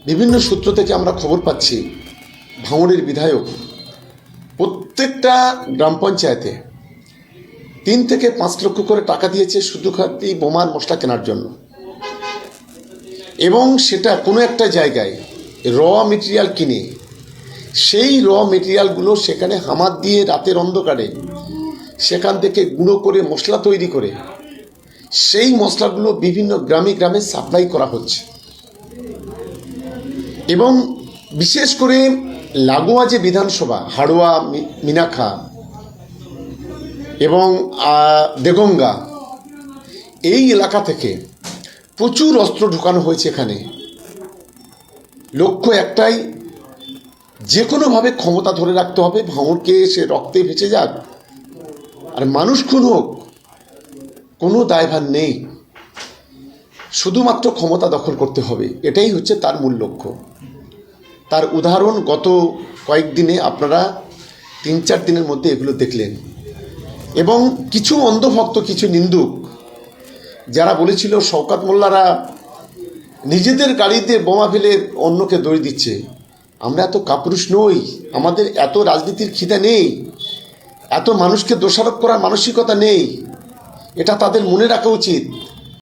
বিভিন্ন সূত্র থেকে আমরা খবর পাচ্ছি ভাঙড়ের বিধায়ক প্রত্যেকটা গ্রাম পঞ্চায়েতে 3 থেকে 5 লক্ষ করে টাকা দিয়েছে শুধু খাতি বোমার মশলা কেনার জন্য, এবং সেটা কোনো একটা জায়গায় র মেটেরিয়াল কিনে সেই র মেটেরিয়ালগুলো সেখানে হামার দিয়ে রাতের অন্ধকারে সেখান থেকে গুঁড়ো করে মশলা তৈরি করে সেই মশলাগুলো বিভিন্ন গ্রামে গ্রামে সাপ্লাই করা হচ্ছে। এবং বিশেষ করে লাগোয়া যে বিধানসভা হাড়োয়া, মিনাখা এবং দেগঙ্গা, এই এলাকা থেকে প্রচুর অস্ত্র ঢোকানো হয়েছে এখানে। লক্ষ্য একটাই, যে কোনোভাবে ক্ষমতা ধরে রাখতে হবে, ভাঙড়কে সে রক্তে ভেসে যাক আর মানুষ খুন হোক, কোনো দায়ভার নেই, শুধুমাত্র ক্ষমতা দখল করতে হবে, এটাই হচ্ছে তার মূল লক্ষ্য। তার উদাহরণ গত কয়েকদিনে আপনারা 3-4 দিনের মধ্যে এগুলো দেখলেন। এবং কিছু অন্ধভক্ত, কিছু নিন্দুক যারা বলেছিল শওকত মোল্লারা নিজেদের গাড়িতে বোমা ফেলে অন্যকে দড়ি দিচ্ছে, আমরা এত কাপুরুষ নই, আমাদের এত রাজনীতির খিদে নেই, এত মানুষকে দোষারোপ করার মানসিকতা নেই, এটা তাদের মনে রাখা উচিত।